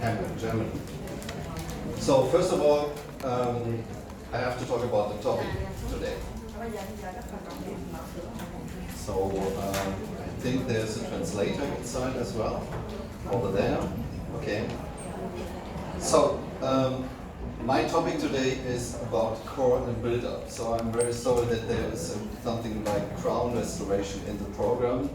Hamburg, Germany. So first of all, I have to talk about the topic today. So I think there's a translator inside as well, over there. Okay. So my topic today is about core and build-up. So I'm very sorry that there is something like crown restoration in the program.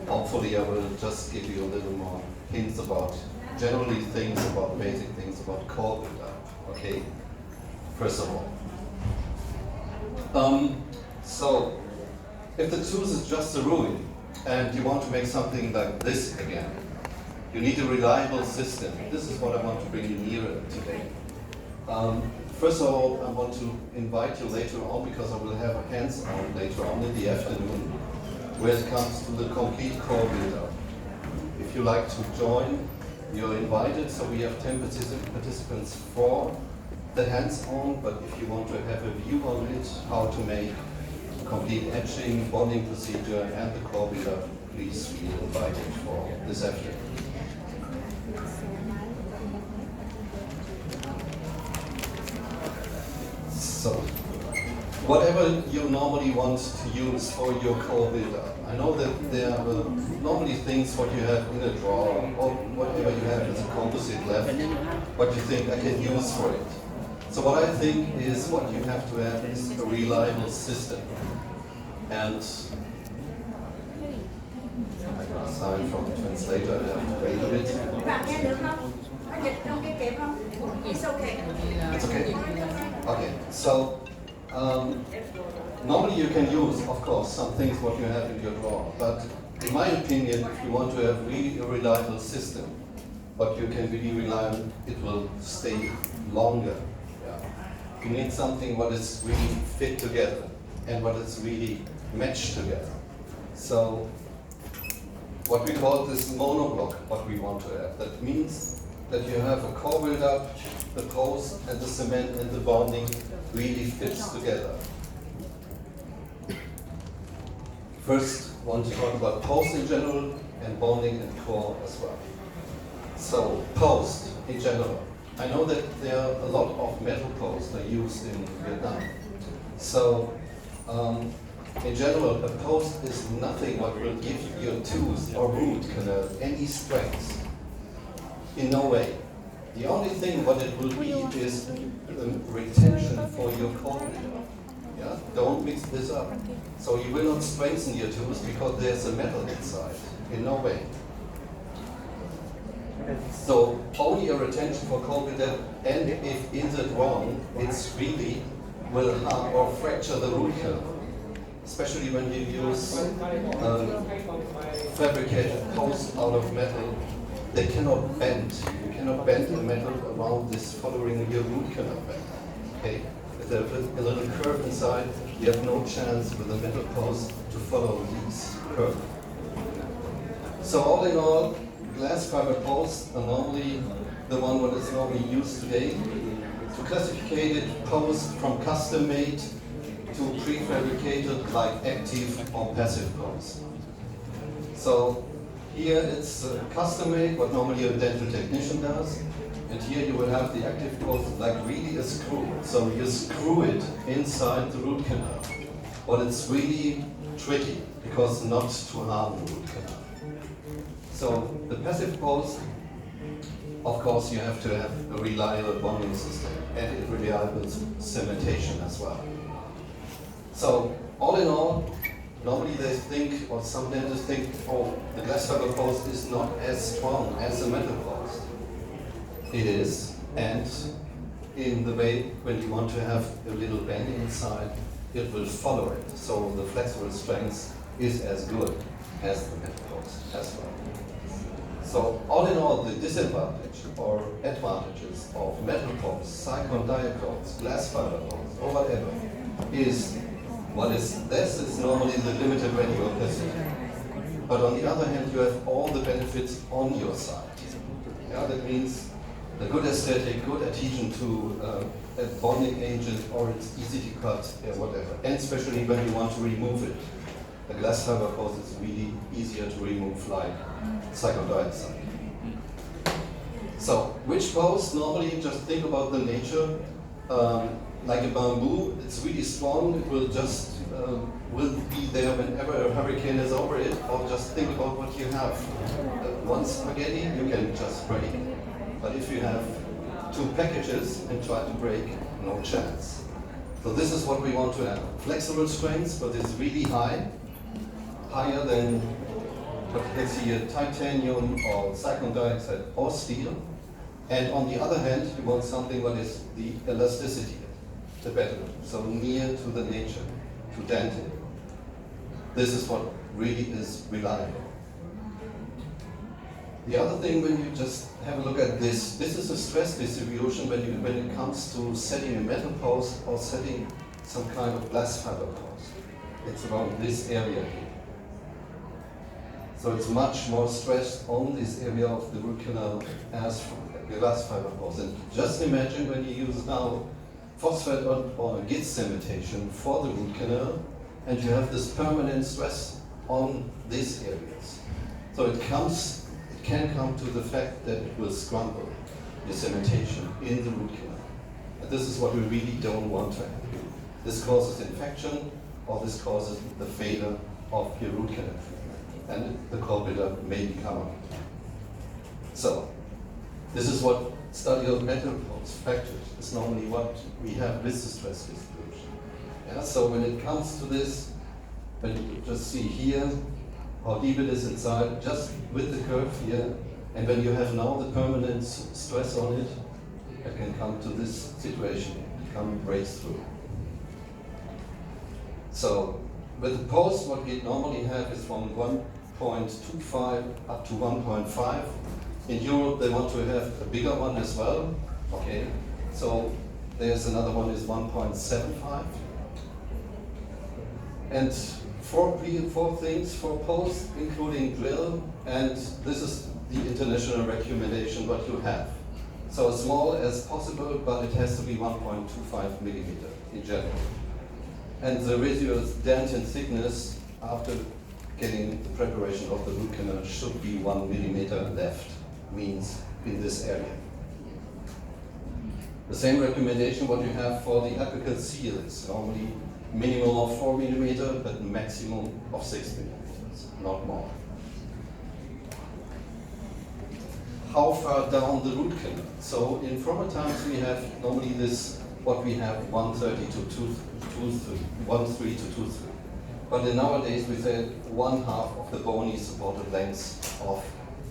Hopefully I will just give you a little more hints about generally things, about basic things, about core build-up. Okay, first of all. So if the tooth is just a ruin and you want to make something like this again, you need a reliable system. This is what I want to bring you nearer today. First of all, I want to invite you later on, because I will have a hands-on later on in the afternoon, where it comes to the complete core build-up. If you like to join, you're invited. So we have 10 participants for the hands-on, but if you want to have a view on it, how to make complete etching, bonding procedure, and the core build-up, please feel invited for this afternoon. So, whatever you normally want to use for your core build-up, I know that there are normally things what you have in a drawer, or whatever you have as a composite left, what you think I can use for it. So what I think is what you have to have is a reliable system. And I got a sign from the translator, I have to wait a bit. It's okay. It's okay? Okay, so normally you can use, of course, some things what you have in your drawer, but in my opinion, if you want to have really a reliable system, what you can really rely on, it will stay longer. You need something what is really fit together and what is really matched together. So what we call this monoblock, what we want to have, that means that you have a core build-up, the post and the cement and the bonding really fits together. First, I want to talk about post in general and bonding and core as well. So post in general. I know that there are a lot of metal posts are used in Vietnam. So in general, a post is nothing what will give your tooth or root canal any strength. In no way. The only thing what it will be is the retention for your core. Yeah? Don't mix this up. So you will not strengthen your tooth because there's a metal inside. In no way. So only a retention for core build-up, and if is it wrong, it's really will harm or fracture the root canal. Especially when you use fabricated posts out of metal, they cannot bend. You cannot bend the metal around this following your root canal bend. Okay? If there's a little curve inside, you have no chance with a metal post to follow this curve. So all in all, glass fiber posts are normally the one what is normally used today. To classify it post from custom made to prefabricated like active or passive posts. So here it's custom made, what normally a dental technician does. And here you will have the active post like really a screw. So you screw it inside the root canal. But it's really tricky because not to harm the root canal. So the passive post, of course, you have to have a reliable bonding system and a reliable cementation as well. So all in all, normally they think, or some dentists think, oh, the glass fiber post is not as strong as a metal post. It is, and in the way when you want to have a little bending inside, it will follow it. So the flexible strength is as good as the metal post as well. So all in all, the disadvantage or advantages of metal posts, silicone diacones, glass fiber posts, or whatever, is what is this is normally the limited radio opacity. But on the other hand, you have all the benefits on your side. Yeah, that means a good aesthetic, good adhesion to a bonding agent, or it's easy to cut, whatever. And especially when you want to remove it. The glass fiber post is really easier to remove, like silicone dioxide. So, which post? Normally, just think about the nature. Like a bamboo, it's really strong. It will just will be there whenever a hurricane is over it. Or just think about what you have. One spaghetti, you can just break. But if you have two packages and try to break, no chance. So this is what we want to have. Flexible strengths, but it's really high, higher than what you can see here, titanium or silicon dioxide or steel. And on the other hand, you want something what is the elasticity, the better, so near to the nature, to dentin. This is what really is reliable. The other thing, when you just have a look at this is a stress distribution when it comes to setting a metal post or setting some kind of glass fiber post. It's around this area here. So it's much more stress on this area of the root canal as the glass fiber post. And just imagine when you use now phosphate or Git cementation for the root canal, and you have this permanent stress on these areas. So it can come to the fact that it will scramble the cementation in the root canal. And this is what we really don't want to have. This causes infection, or this causes the failure of your root canal treatment, and the core buildup may become up. So, this is what study of metal post fractures is normally what we have with the stress distribution. Yeah, so when it comes to this, when you just see here how deep it is inside, just with the curve here, and when you have now the permanent stress on it, it can come to this situation, breaks through. So with the post, what we normally have is from 1.25 up to 1.5. In Europe, they want to have a bigger one as well. Okay, so there's another one is 1.75. And four things for post, including drill, and this is the international recommendation what you have. So as small as possible, but it has to be 1.25 millimeter in general. And the residual dentin thickness after getting the preparation of the root canal should be 1 millimeter left, means in this area. The same recommendation what you have for the apical seal is normally minimum of 4 millimeter, but maximum of 6 millimeters, not more. How far down the root canal? So in former times we have normally this, what we have 130 to 1.3 to 2.3. But in nowadays we say 1/2 of the bony supported length of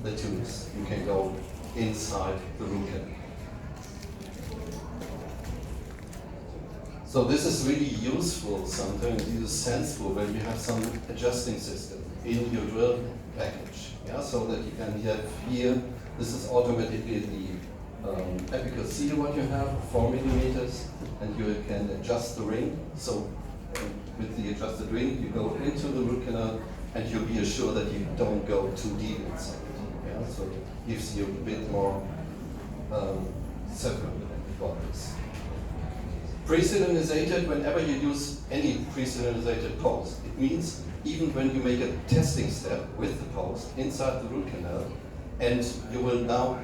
the tubes. You can go inside the root canal. So this is really useful sometimes, it is sensible when you have some adjusting system in your drill package. Yeah, so that you can have here, this is automatically the apical seal what you have, 4 millimeters, and you can adjust the ring. So with the adjusted ring, you go into the root canal and you'll be assured that you don't go too deep inside. Yeah, so it gives you a bit more separate for this. Pre-cylinder, whenever you use any pre-cylinder post, it means even when you make a testing step with the post inside the root canal, and you will now,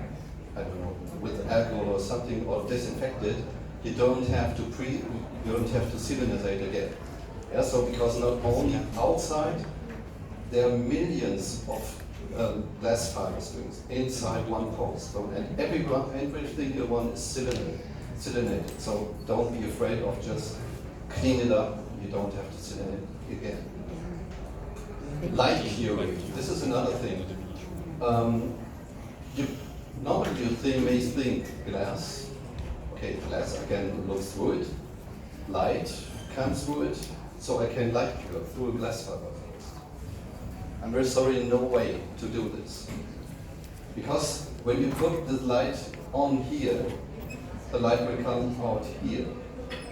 I don't know, with alcohol or something or disinfect it, you don't have to cylinderizate again. Yeah, so because not only outside, there are millions of glass fiber strings inside one post. So, and every single one is cylinderated. So don't be afraid of just clean it up. You don't have to cylinder it again. Light curing. This is another thing. Normally you may think glass. Okay, glass, I can look through it. Light comes through it, so I can light cure through a glass fiber first. I'm very sorry, no way to do this. Because when you put the light on here, the light will come out here,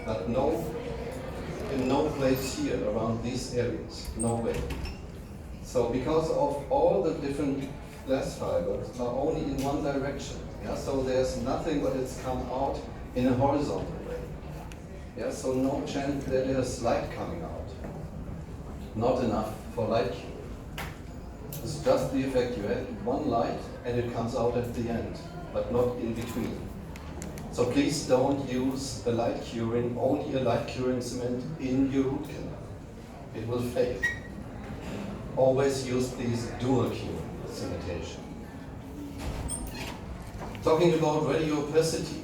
but in no place here around these areas, no way. So because of all the different glass fibers are only in one direction, yeah, so there's nothing but it's come out in a horizontal way. Yeah, so no chance that there's light coming out. Not enough for light cure. It's just the effect you have one light and it comes out at the end. but not in between. So please don't use a light curing, only a light curing cement in your root canal. It will fail. Always use these dual cure cementation. Talking about radial opacity.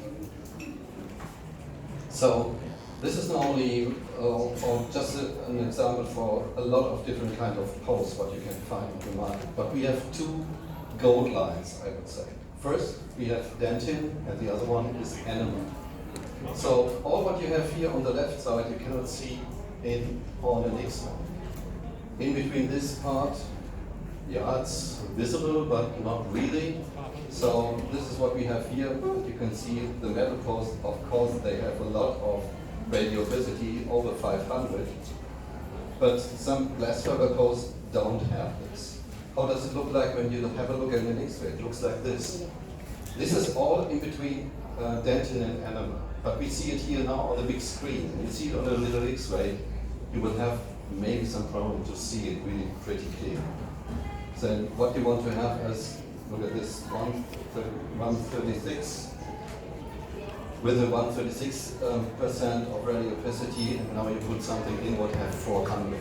So this is not only or just an example for a lot of different kind of posts what you can find on the market, but we have two gold lines, I would say. First, we have dentin, and the other one is enamel. So all what you have here on the left side, you cannot see on the next one. In between this part, yeah, it's visible, but not really. So this is what we have here. You can see the metal posts, of course, they have a lot of radial opacity, over 500. But some glass fiber posts don't have this. How does it look like when you have a look at an X-ray? It looks like this. This is all in between dentin and enamel. But we see it here now on the big screen. When you see it on a little X-ray, you will have maybe some problem to see it really pretty clear. So what you want to have is, look at this, 136 with a 136% of radial opacity, and now you put something in what have 400.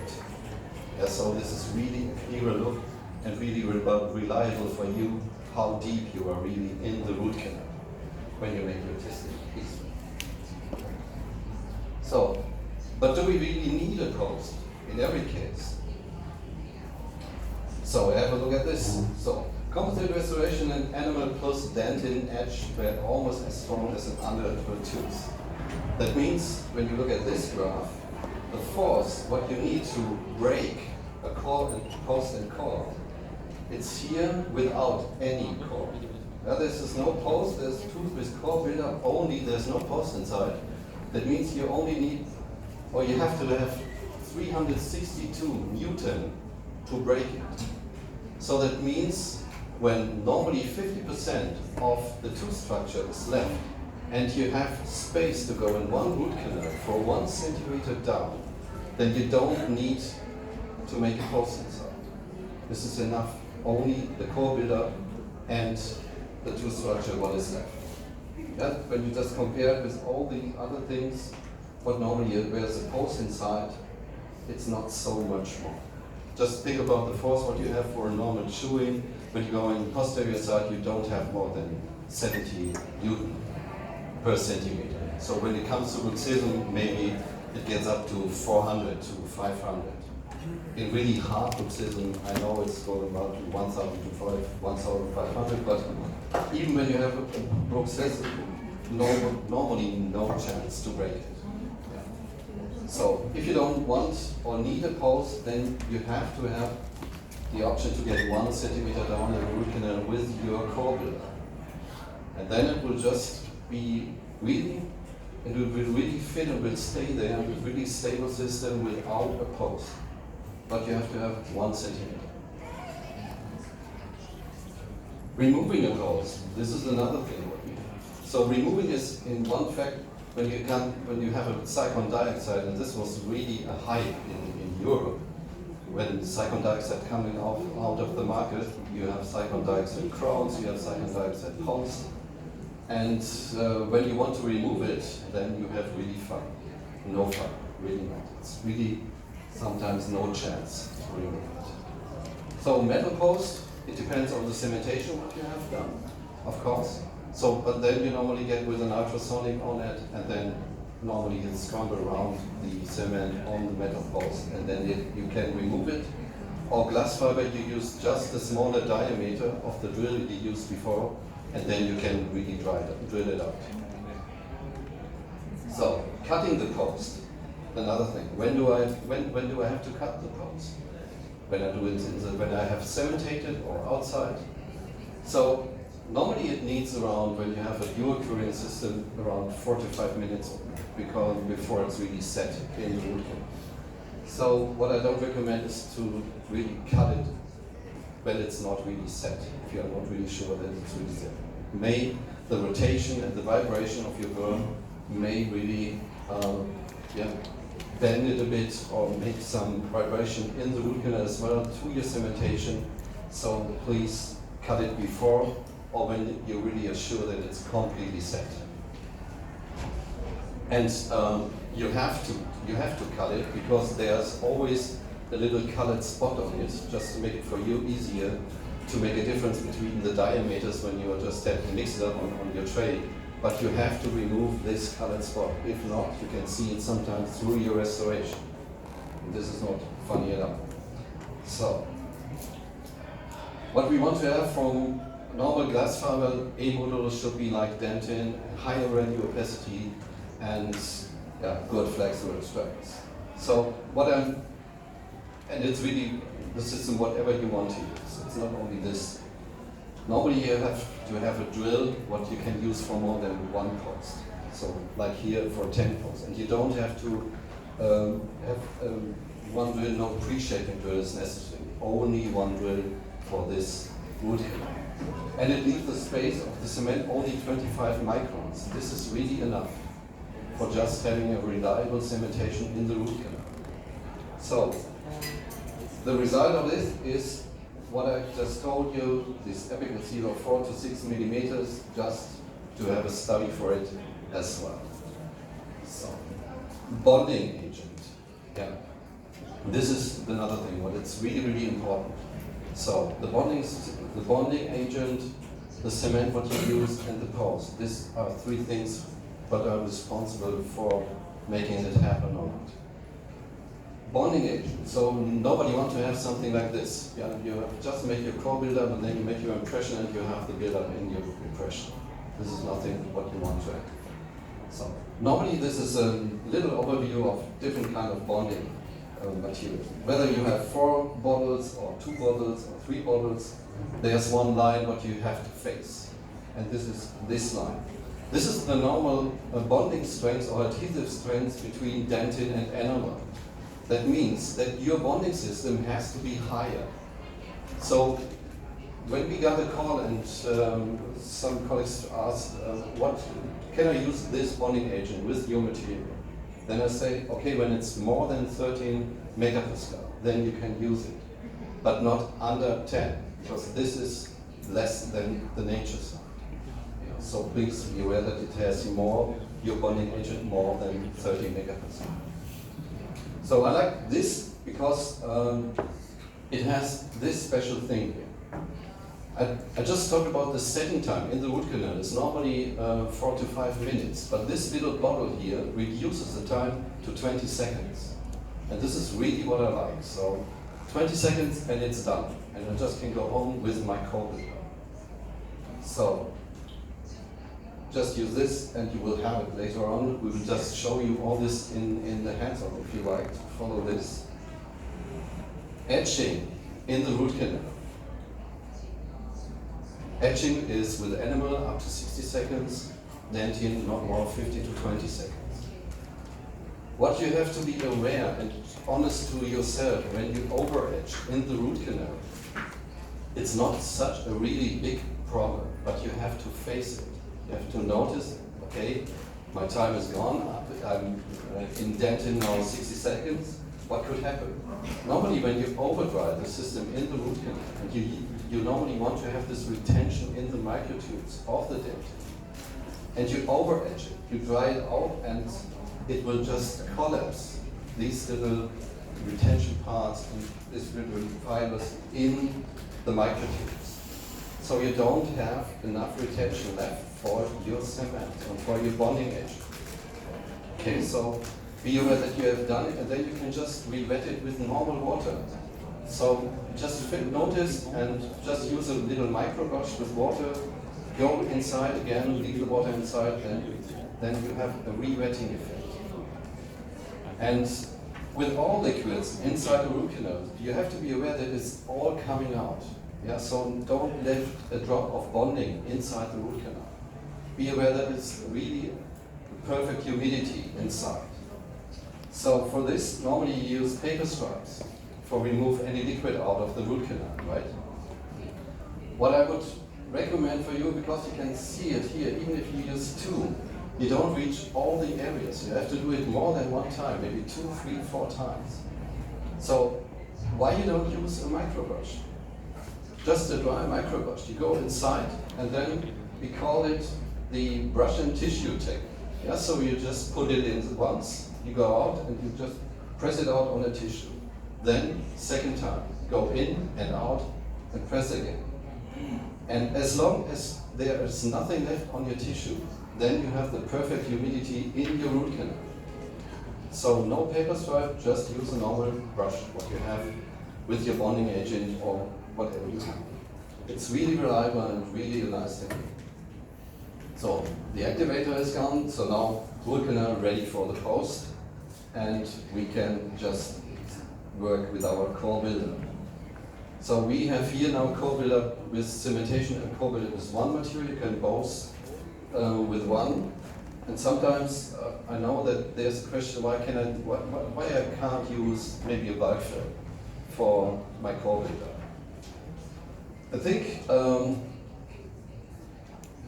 Yeah, so this is really a clearer look and really reliable for you how deep you are really in the root canal when you make your testing piece. So, but do we really need a post in every case? So have a look at this. So composite restoration and enamel plus dentin edge were almost as strong as an underlateral tooth. That means when you look at this graph, the force what you need to break a core and post and core, it's here without any core. Now there's no post, there's tooth with core buildup only, there's no post inside. That means you only need, or you have to have 362 Newton to break it. So that means when normally 50% of the tooth structure is left and you have space to go in one root canal for 1 centimeter down, then you don't need to make a post inside. This is enough, only the core buildup and the tooth structure what is left. Yeah? When you just compare it with all the other things, what normally there's a post inside, it's not so much more. Just think about the force what you have for a normal chewing. When you go in posterior side, you don't have more than 70 Newton per centimeter. So when it comes to bruxism, maybe it gets up to 400 to 500. In really hard bruxism, I know it's going about to 1,000 to 1,500, but even when you have a bruxism, normally no chance to break it. So if you don't want or need a post, then you have to have the option to get 1 centimeter down in the root canal with your core buildup. And then it will just be really, it will really fit and will stay there with a really stable system without a post. But you have to have 1 centimeter. Removing a post, this is another thing what we have. So removing is in one fact, when you have a silicon dioxide, and this was really a hype in Europe, when silicon dioxide coming out of the market, you have silicon dioxide crowns, you have silicon dioxide posts, and when you want to remove it, then you have really fun. No fun, really not. It's really sometimes no chance to remove it. So metal post, it depends on the cementation what you have done, of course. So, but then you normally get with an ultrasonic on it, and then normally you scrumble around the cement on the metal post, and then you can remove it. Or glass fiber, you use just the smaller diameter of the drill you used before, and then you can really drill it out. So, cutting the post, another thing. When do I have to cut the post? When I do it when I have cementated or outside. So. Normally it needs around, when you have a dual curing system, around 4 to 5 minutes before it's really set in the root canal. So what I don't recommend is to really cut it when it's not really set, if you are not really sure that it's really set. The rotation and the vibration of your burn may really bend it a bit or make some vibration in the root canal as well to your cementation. So please cut it before or when you really are sure that it's completely set. And you have to cut it because there's always a little colored spot on it, just to make it for you easier to make a difference between the diameters when you are just mix it up on your tray. But you have to remove this colored spot. If not, you can see it sometimes through your restoration. This is not funny at all. So, what we want to have from normal glass fiber A modules should be like dentin, higher radio opacity, and good flexible structures. So and it's really the system whatever you want to use. It's not only this. Normally you have to have a drill what you can use for more than one post. So like here for 10 posts. And you don't have to have one drill, no pre-shaping drill is necessary. Only one drill for this root canal. And it leaves the space of the cement only 25 microns. This is really enough for just having a reliable cementation in the root canal. So, the result of this is what I just told you, this apical seal of 4 to 6 millimeters, just to have a study for it as well. So, bonding agent. Yeah. This is another thing, what it's really, really important. So, the bonding agent, the cement what you use, and the post. These are three things that are responsible for making it happen or not. Bonding agent. So nobody wants to have something like this. Yeah, you just make your core build-up and then you make your impression and you have the build-up in your impression. This is nothing what you want to have. So normally this is a little overview of different kind of bonding materials. Whether you have 4 bottles or 2 bottles or 3 bottles, there's one line what you have to face. And this is this line. This is the normal bonding strength or adhesive strength between dentin and enamel. That means that your bonding system has to be higher. So when we got a call and some colleagues asked, what can I use this bonding agent with your material? Then I say, okay, when it's more than 13 megapascal, then you can use it, but not under 10, because this is less than the nature side. So please be aware that it has more, your bonding agent more than 13 megapascal. So I like this because it has this special thing here. I just talked about the setting time in the root canal. It's normally 4 to 5 minutes, but this little bottle here reduces the time to 20 seconds. And this is really what I like. So 20 seconds and it's done. And I just can go home with my core builder. So just use this and you will have it later on. We will just show you all this in the hands-on if you like to follow this. Etching in the root canal. Etching is with enamel up to 60 seconds, dentin not more 50 to 20 seconds. What you have to be aware and honest to yourself when you over-etch in the root canal, it's not such a really big problem, but you have to face it. You have to notice, okay, my time is gone, I'm indenting now 60 seconds, what could happen? Normally when you overdry the system in the root canal, and you normally want to have this retention in the microtubes of the dentin, and you over-etch it, you dry it out and it will just collapse these little retention parts and these little fibers in the microtubes. So you don't have enough retention left for your cement and for your bonding agent. Okay, so be aware that you have done it and then you can just re-wet it with normal water. So just notice and just use a little micro brush with water, go inside again, leave the water inside, then you have a re-wetting effect. And with all liquids inside the root canal, you have to be aware that it's all coming out. Yeah, so don't leave a drop of bonding inside the root canal. Be aware that it's really perfect humidity inside. So for this, normally you use paper stripes for remove any liquid out of the root canal, right? What I would recommend for you, because you can see it here, even if you use 2, you don't reach all the areas. You have to do it more than one time, maybe 2, 3, 4 times. So why you don't use a micro brush? just a dry microbrush. You go inside, and then we call it the brush and tissue technique. Yeah, so you just put it in once, you go out, and you just press it out on a tissue. Then, second time, go in and out, and press again. And as long as there is nothing left on your tissue, then you have the perfect humidity in your root canal. So no paper stripe, just use a normal brush, what you have with your bonding agent or whatever you have. It's really reliable and really a nice technique. So the activator is gone, so now root canal ready for the post, and we can just work with our core builder. So we have here now core builder with cementation and core builder with one material. You can both with one. And sometimes I know that there's a question: why I can't use maybe a bulk fill for my core builder? I think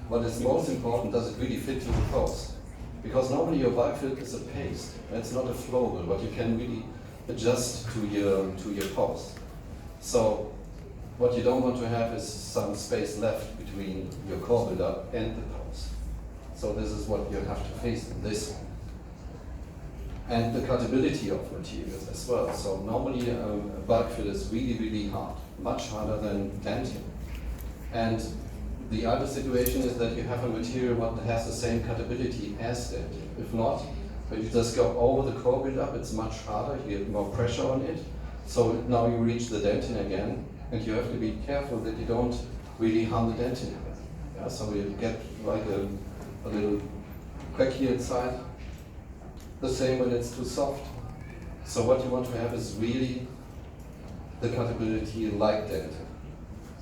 what is most important, does it really fit to the post? Because normally your bulk fill is a paste. It's not a floral, but you can really adjust to your post. So what you don't want to have is some space left between your core builder and the post. So this is what you have to face in this one. And the cuttability of materials as well. So normally a bulk fill is really, really hard, much harder than dentin. And the other situation is that you have a material that has the same cuttability as dentin. If not, when you just go over the core build-up, it's much harder, you get more pressure on it. So now you reach the dentin again, and you have to be careful that you don't really harm the dentin again. Yeah, so you get like a little crack here inside. The same when it's too soft. So what you want to have is really the cuttability like dentin.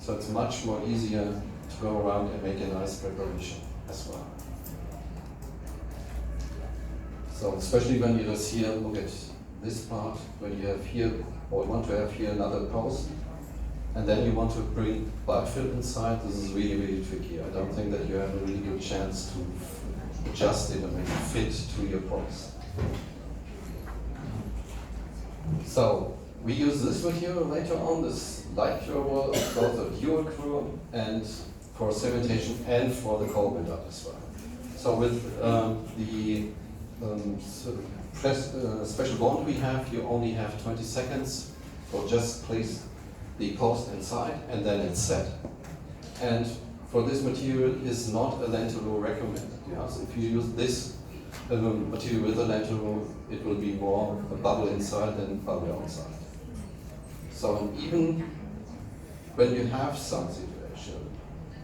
So it's much more easier to go around and make a nice preparation as well. So especially when you just here look at this part, when you have here, or want to have here another post, and then you want to bring bulk fill inside, this is really, really tricky. I don't think that you have a really good chance to adjust it and make it fit to your post. So we use this material later on, this light curable, of course, a dual curl, and for cementation and for the core build-up as well. So with the special bond we have, you only have 20 seconds, so just place the post inside and then it's set. And for this material is not a lentil recommended. Yeah? So if you use this material with a lentil, it will be more a bubble inside than bubble outside. So even when you have some situation,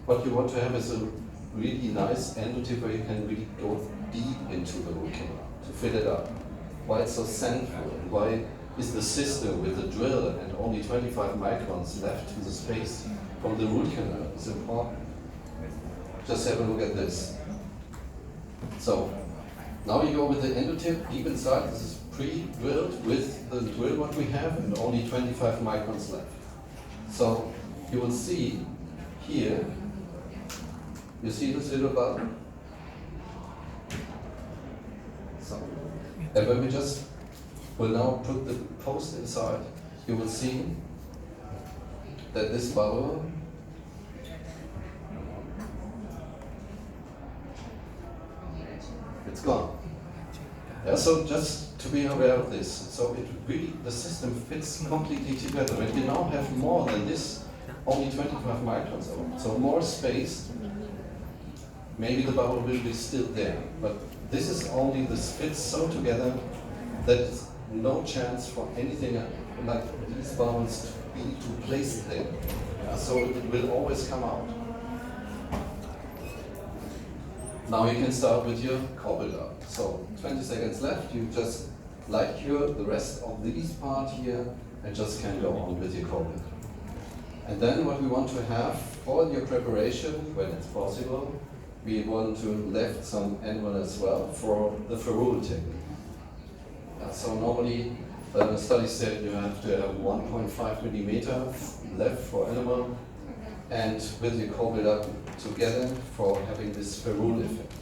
what you want to have is a really nice endotip where you can really go deep into the root canal to fill it up. Why it's so central, and why is the system with the drill and only 25 microns left in the space from the root canal is important. Just have a look at this. So now you go with the endotip deep inside. This is pre-drilled with the drill what we have and only 25 microns left. So you will see here, you see this little button? So, and when we just will now put the post inside, you will see that this bubble it's gone. Yeah, so just to be aware of this. So it really, the system fits completely together. When you now have more than this, only 25 microns, so more space, maybe the bubble will be still there. But this is only, this fits so together that there's no chance for anything like these bubbles to be placed there. Yeah, so it will always come out. Now you can start with your core build-up. So 20 seconds left, you just light cure the rest of these part here and just can go on with your core build-up. And then what we want to have for your preparation, when it's possible, we want to left some animal as well for the ferrule technique. So normally the study said you have to have 1.5 millimeter left for animal, and with your core build-up together for having this ferrule effect.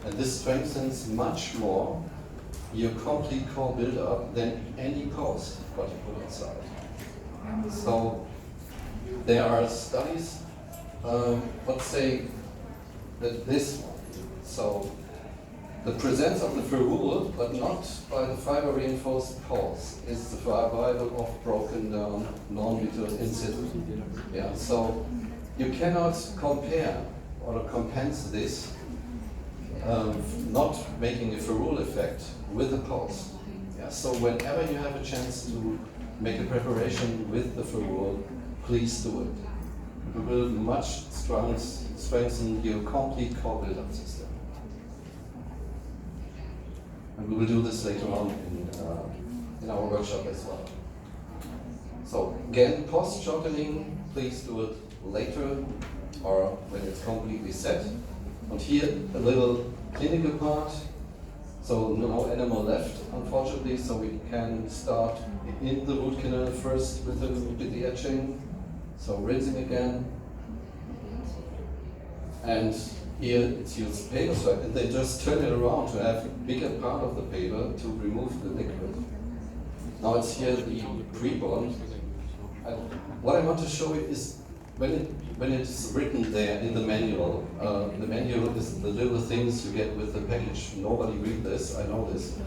And this strengthens much more your complete core build-up than any post what you put inside. So there are studies what say that this, so the presence of the ferrule, but not by the fiber reinforced poles, is the survival of broken down non-vital incident. Yeah, so you cannot compare or compensate this, not making a ferrule effect with the poles. Yeah, so whenever you have a chance to make a preparation with the ferrule, please do it. It will much strengthen your complete core build-up system. And we will do this later on in our workshop as well. So again, post-shortening, please do it later or when it's completely set. And here, a little clinical part. So no enamel left, unfortunately, so we can start in the root canal first with the etching. So rinsing again. And here it's used paper stripe, and they just turn it around to have a bigger part of the paper to remove the liquid. Now it's here the pre-bond. What I want to show you is when it's written there in the manual. The manual is the little things you get with the package. Nobody read this, I know this.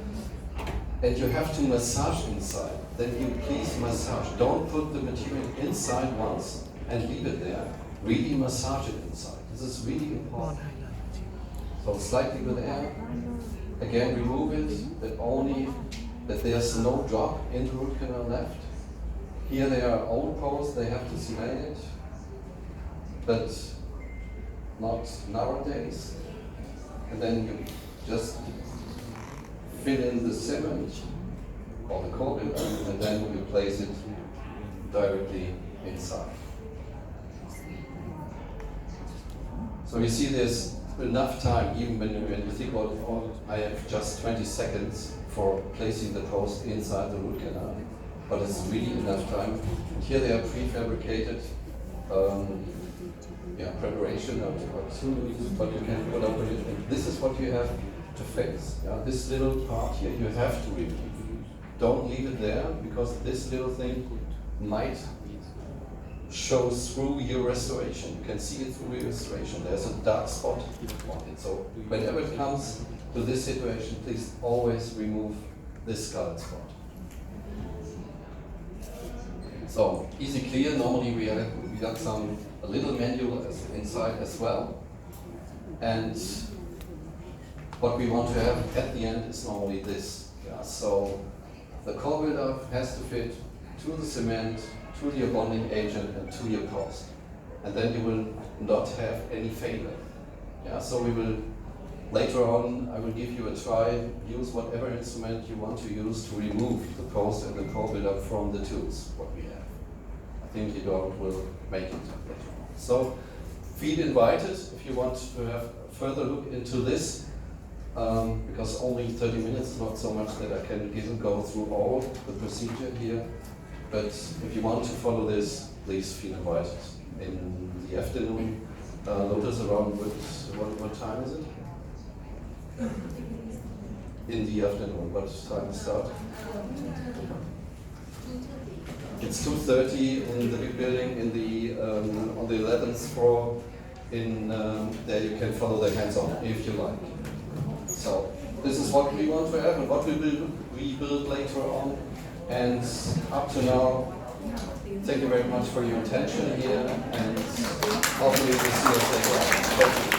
And you have to massage inside. Then you please massage. Don't put the material inside once and leave it there. Really massage it inside. This is really important. So slightly with air. Again, remove it, that there's no drop in the root canal left. Here they are old pores, they have to smell it, but not nowadays. And then you just fill in the cement or the coating, and then you place it directly inside. So you see there's enough time, even when you think about, oh, I have just 20 seconds for placing the post inside the root canal, but it's really enough time. And here they are prefabricated preparation of what you can put over it. And this is what you have to fix. This little part here, you have to remove. Don't leave it there, because this little thing might show through your restoration. You can see it through your restoration. There's a dark spot on it. So whenever it comes to this situation, please always remove this scarlet spot. So easy clear. Normally we got a little manual inside as well. And what we want to have at the end is normally this. So the core buildup has to fit to the cement, to your bonding agent, and to your post. And then you will not have any failure. So we will, later on, I will give you a try, use whatever instrument you want to use to remove the post and the core buildup from the tools, what we have. I think Eduard will make it later on. So feel invited if you want to have a further look into this, because only 30 minutes, not so much that I can go through all the procedure here. But if you want to follow this, please feel invited. In the afternoon, notice around what time is it? In the afternoon, what time is start? It's 2:30 in the big building in the on the 11th floor. There you can follow the hands-on if you like. So this is what we want to have and what we will rebuild later on. And up to now, thank you very much for your attention here, and hopefully we'll see us later on. Thank you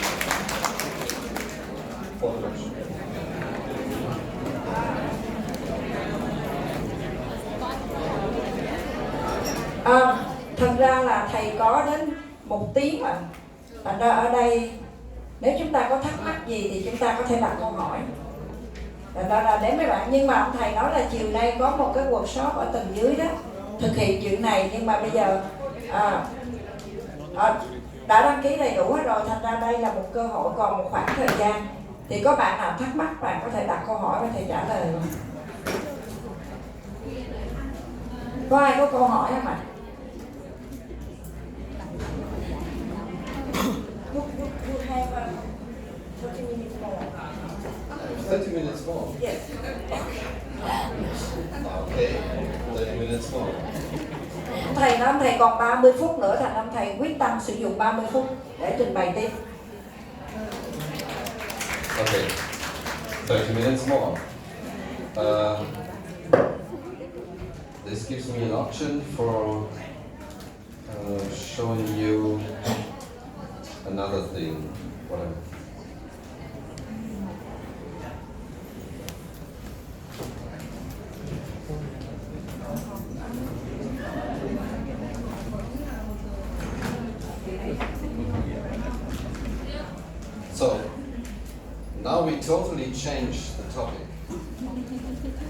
for the workshop. Thật ra là thầy có đến 1 tiếng mà. Thành ra ở đây nếu chúng ta có thắc mắc gì thì chúng ta có thể đặt câu hỏi. Thành ra là để mấy bạn, nhưng mà ông thầy nói là chiều nay có một cái workshop ở tầng dưới đó thực hiện chuyện này, nhưng mà bây giờ đã đăng ký đầy đủ hết rồi, thành ra đây là một cơ hội, còn một khoảng thời gian thì có bạn nào thắc mắc bạn có thể đặt câu hỏi và thầy trả lời. Có ai có câu hỏi không ạ? You have 30 minutes more. 30 minutes more? Yes. Okay, 30 minutes more. Thầy nói ông thầy còn 30 phút nữa, thành ông thầy quyết tâm sử dụng 30 phút để trình bày tiếp. Okay, 30 minutes more. This gives me an option for showing you another thing. Whatever. So, now we totally change the topic.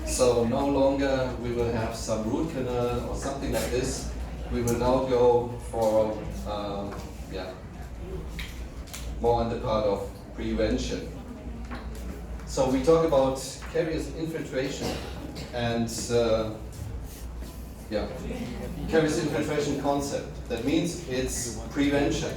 So no longer we will have some root canal or something like this. We will now go for more on the part of prevention. So we talk about caries infiltration and caries infiltration concept. That means it's prevention.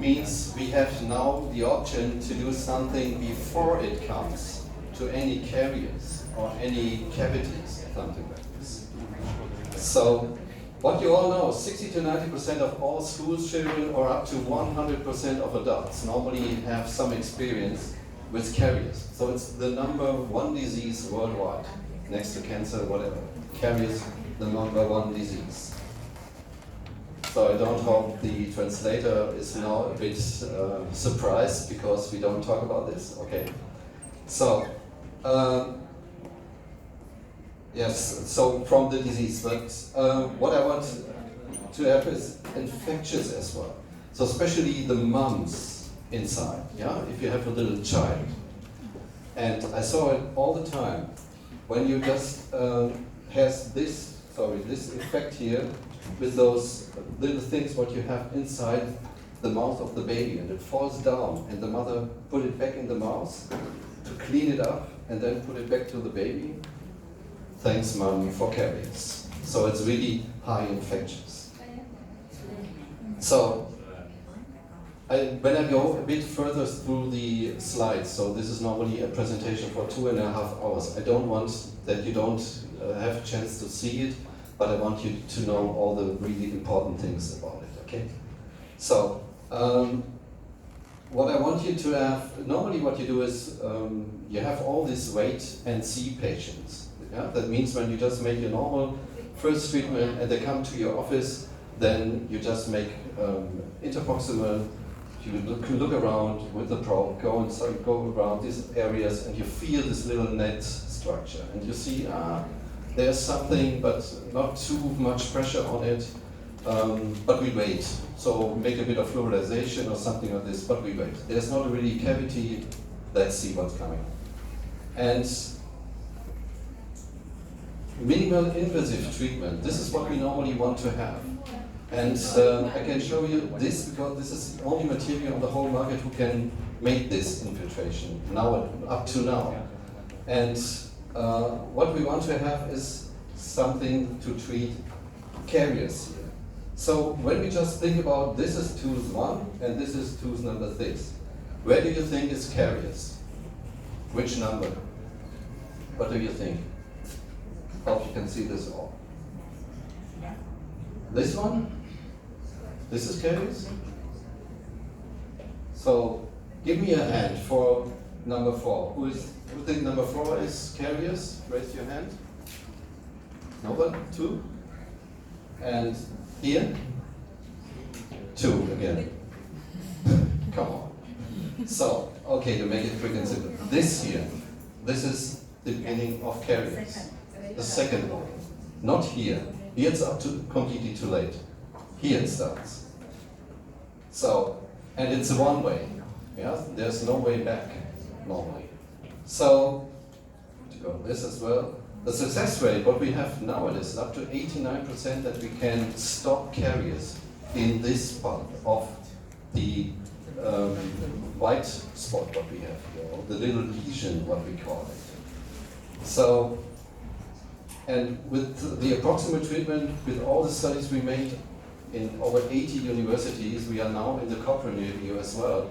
Means we have now the option to do something before it comes to any caries or any cavities, something like this. So, what you all know, 60 to 90% of all school children or up to 100% of adults normally have some experience with caries. So it's the number one disease worldwide, next to cancer, whatever. Caries, the number one disease. So I don't hope the translator is now a bit surprised because we don't talk about this. Okay. So, yes, so from the disease, but what I want to have is infectious as well. So especially the mums inside, yeah, if you have a little child. And I saw it all the time when you just has this effect here with those little things what you have inside the mouth of the baby, and it falls down and the mother put it back in the mouth to clean it up and then put it back to the baby. Thanks, mom, for caries. So it's really high infectious. So when I go a bit further through the slides, so this is normally a presentation for 2.5 hours. I don't want that you don't have a chance to see it, but I want you to know all the really important things about it, okay? So, what I want you to have, normally what you do is, you have all these wait and see patients. Yeah? That means when you just make your normal first treatment and they come to your office, then you just make interproximal, you look around with the probe, go around these areas and you feel this little net structure. And you see, there's something, but not too much pressure on it, but we wait. So make a bit of fluorization or something like this, but we wait. There's not really cavity, let's see what's coming. And minimal invasive treatment, this is what we normally want to have. And I can show you this because this is the only material on the whole market who can make this infiltration, now up to now. And what we want to have is something to treat caries here. So when we just think about this is tooth 1 and this is tooth number 6, where do you think is caries? Which number? What do you think? Hope you can see this all. This one? This is caries? So give me a hand for number 4. Who think number 4 is caries? Raise your hand. No one? 2? And here? 2 again. Come on. So, okay, to make it quick and simple. This here, this is the beginning of caries. The second one. Not here. Here it's up to completely too late. Here it starts. So, and it's a one way. Yeah, there's no way back normally. So, to go this as well. The success rate, what we have nowadays, is up to 89% that we can stop caries in this part of the white spot, what we have here, or the little lesion, what we call it. So, and with the approximate treatment, with all the studies we made in over 80 universities, we are now in the Cochrane review as well.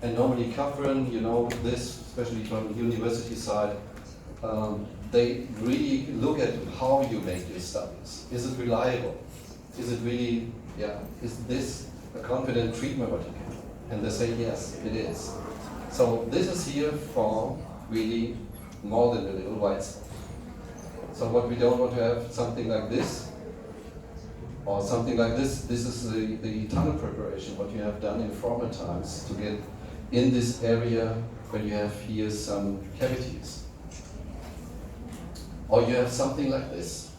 And normally Cochrane, you know this, especially from the university side, they really look at how you make your studies. Is it reliable? Is it really, is this a confident treatment what you can? And they say, yes, it is. So this is here for really more than a little white spot. So what we don't want to have something like this, or something like this. This is the tunnel preparation, what you have done in former times to get in this area when you have here some cavities. Or you have something like this.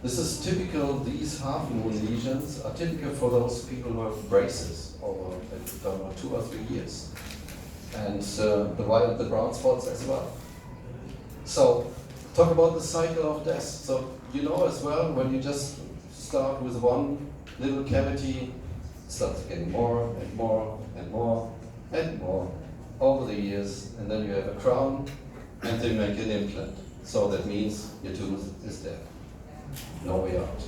This is typical, these half-moon lesions are typical for those people who have braces over, I don't know, 2 or 3 years. And the brown spots as well. So, talk about the cycle of death. So, you know as well, when you just start with one little cavity, it starts getting more and more and more and more over the years, and then you have a crown, and they make an implant. So that means your tooth is dead. No way out.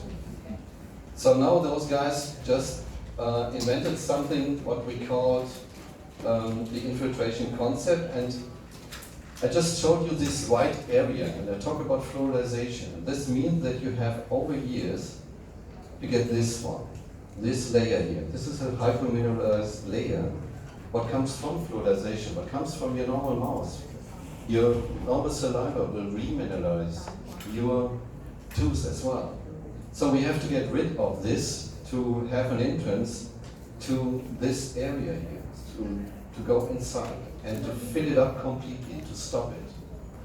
So now those guys just invented something what we called the infiltration concept, and I just showed you this white area, and I talk about fluorization. This means that you have over years to get this one, this layer here. This is a hypermineralized layer. What comes from fluorization? What comes from your normal mouth? Your normal saliva will remineralize your tooth as well. So we have to get rid of this to have an entrance to this area here, to go inside and to fill it up completely, to stop it.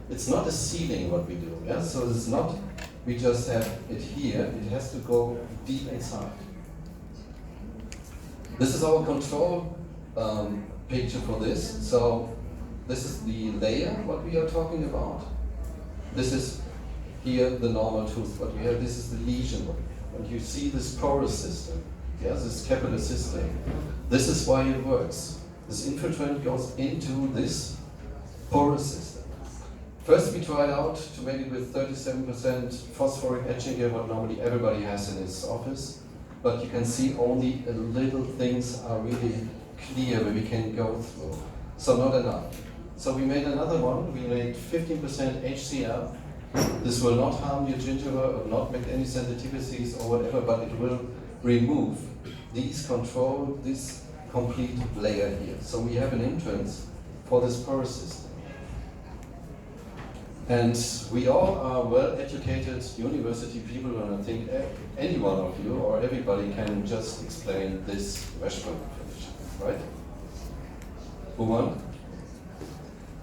It's not a sealing what we do, yeah? So it's not, we just have it here, it has to go deep inside. This is our control picture for this. So this is the layer, what we are talking about. This is here the normal tooth, what we have. This is the lesion. And you see this porous system, yes, this capillary system. This is why it works. This infiltrant goes into this porous system. First we tried out to make it with 37% phosphoric etching here, what normally everybody has in his office. But you can see only a little things are really clear where we can go through. So not enough. So we made another one. We made 15% HCl. This will not harm your gingiva or not make any sensitivities or whatever, but it will remove these control, this complete layer here. So we have an entrance for this porous system. And we all are well-educated university people, and I think any one of you or everybody can just explain this Westphal condition, right? Who won?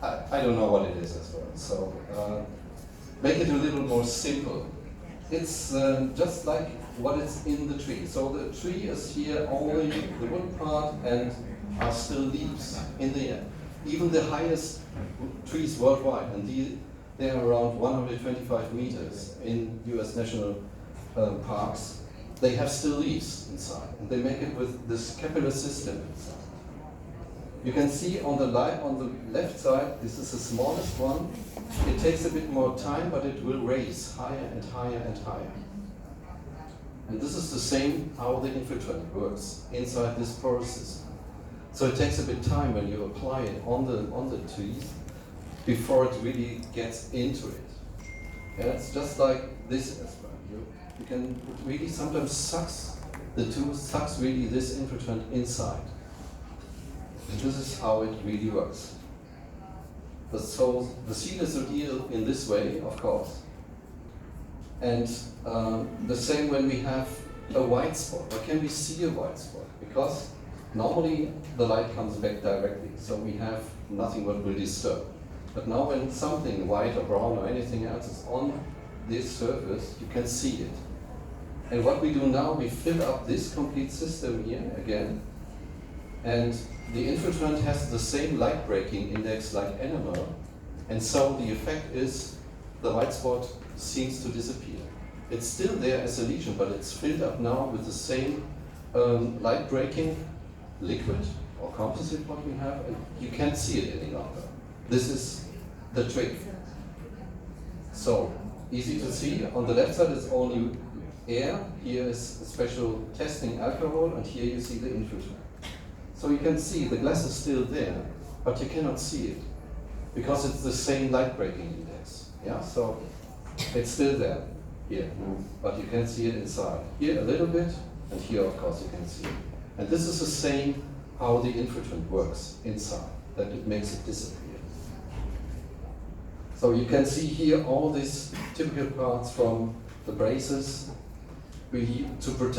I don't know what it is as well. So make it a little more simple. It's just like what is in the tree. So the tree is here only the wood part and are still leaves in the air. Even the highest trees worldwide, and they are around 125 meters in US national parks. They have still leaves inside, and they make it with this capillary system inside. You can see on the left side, this is the smallest one. It takes a bit more time, but it will raise higher and higher and higher. And this is the same how the infiltrant works inside this porous system. So it takes a bit time when you apply it on the trees before it really gets into it. Yeah, it's just like this as well. You can it really sometimes sucks really this infiltrant inside. And this is how it really works. So the seal is ideal in this way, of course. And the same when we have a white spot. Why can we see a white spot? Because normally the light comes back directly, so we have nothing what will disturb. But now when something white or brown or anything else is on this surface, you can see it. And what we do now, we fill up this complete system here again, and the infiltrant has the same light breaking index like enamel, and so the effect is the white spot seems to disappear. It's still there as a lesion, but it's filled up now with the same light breaking liquid or composite what we have, and you can't see it any longer. This is the trick. So, easy to see. On the left side is only air. Here is a special testing alcohol, and here you see the infiltrant. So you can see the glass is still there, but you cannot see it because it's the same light breaking index. Yeah. So It's still there here, but you can see it inside. Here a little bit, and here of course you can see it. And this is the same how the infiltrant works inside, that it makes it disappear. So you can see here all these typical parts from the braces to protect